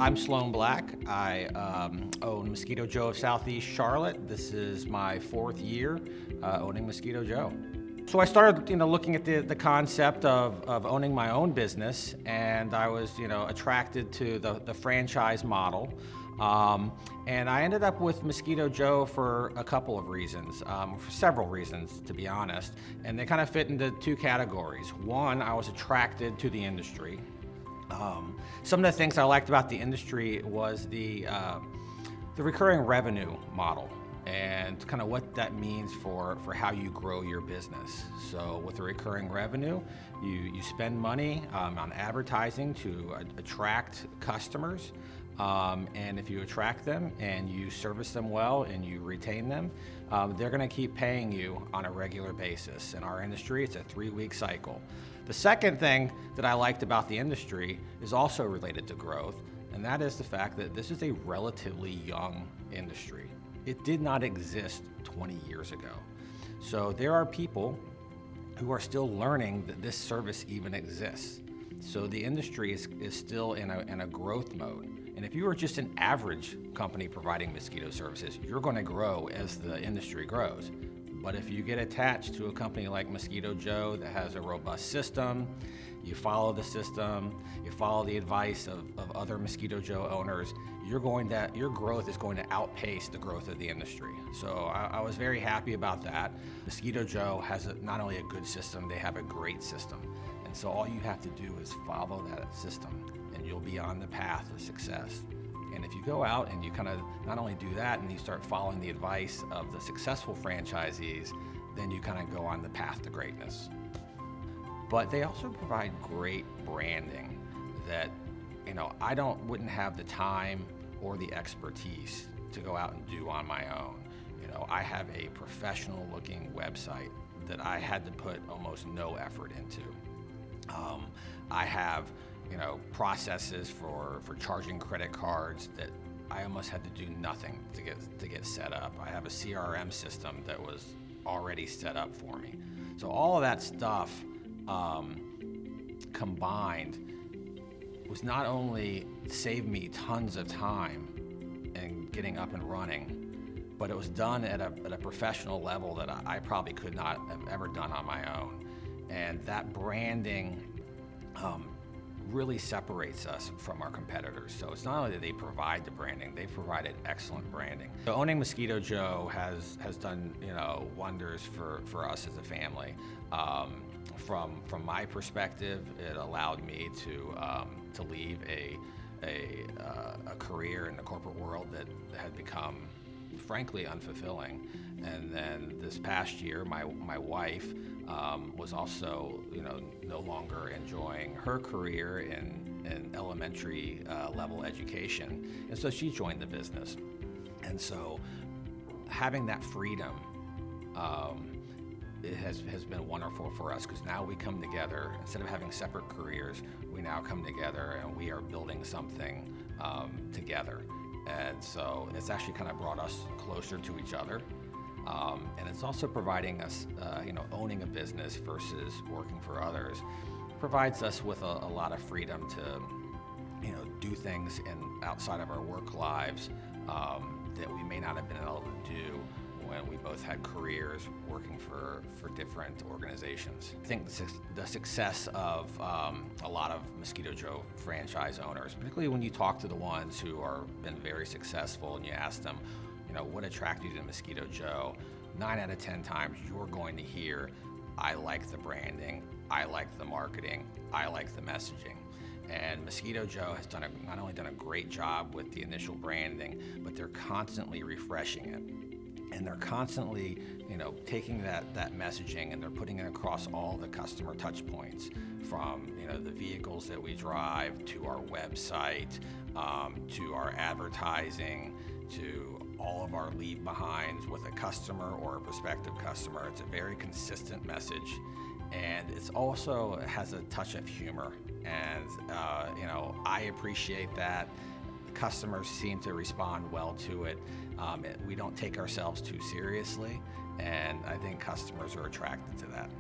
I'm Sloan Black. I own Mosquito Joe of Southeast Charlotte. This is my fourth year owning Mosquito Joe. So I started, looking at the concept of owning my own business, and I was, attracted to the franchise model. And I ended up with Mosquito Joe for a couple of reasons, for several reasons, to be honest. And they kind of fit into two categories. One, I was attracted to the industry. Some of the things I liked about the industry was the recurring revenue model and kind of what that means for how you grow your business. So with the recurring revenue, you spend money on advertising to attract customers. And if you attract them and you service them well and you retain them, they're going to keep paying you on a regular basis. In our industry, it's a 3-week cycle. The second thing that I liked about the industry is also related to growth, and that is the fact that this is a relatively young industry. It did not exist 20 years ago. So there are people who are still learning that this service even exists. So the industry is still in a growth mode. And if you are just an average company providing mosquito services, you're going to grow as the industry grows. But if you get attached to a company like Mosquito Joe that has a robust system, you follow the system, you follow the advice of other Mosquito Joe owners, your growth is going to outpace the growth of the industry. So I was very happy about that. Mosquito Joe has not only a good system, they have a great system. And so all you have to do is follow that system and you'll be on the path of success. And if you go out and you kind of not only do that and you start following the advice of the successful franchisees, then you kind of go on the path to greatness. But they also provide great branding that, I wouldn't have the time or the expertise to go out and do on my own. I have a professional looking website that I had to put almost no effort into. I have processes for charging credit cards that I almost had to do nothing to get set up. I have a CRM system that was already set up for me. So all of that stuff combined was not only saved me tons of time in getting up and running, but it was done at a professional level that I probably could not have ever done on my own. And that branding really separates us from our competitors. So it's not only that they provide the branding, they provided excellent branding. So owning Mosquito Joe has done wonders for us as a family. From my perspective, it allowed me to leave a career in the corporate world that had become frankly unfulfilling. And then this past year, my wife was also, no longer enjoying her career in elementary level education, and so she joined the business. And so, having that freedom, it has been wonderful for us because now we come together instead of having separate careers. We now come together and we are building something together. And so it's actually kind of brought us closer to each other. And it's also providing us, owning a business versus working for others provides us with a lot of freedom to, do things outside of our work lives that we may not have been able to do when we both had careers working for different organizations. I think the success of a lot of Mosquito Joe franchise owners, particularly when you talk to the ones who are been very successful and you ask them, what attracted you to Mosquito Joe? 9 out of 10 times you're going to hear, I like the branding, I like the marketing, I like the messaging. And Mosquito Joe has not only done a great job with the initial branding, but they're constantly refreshing it. And they're constantly, taking that messaging and they're putting it across all the customer touch points, from, the vehicles that we drive to our website, to our advertising, to all of our leave behinds with a customer or a prospective customer. It's a very consistent message, and it's also has a touch of humor. And I appreciate that. Customers seem to respond well to it. We don't take ourselves too seriously, and I think customers are attracted to that.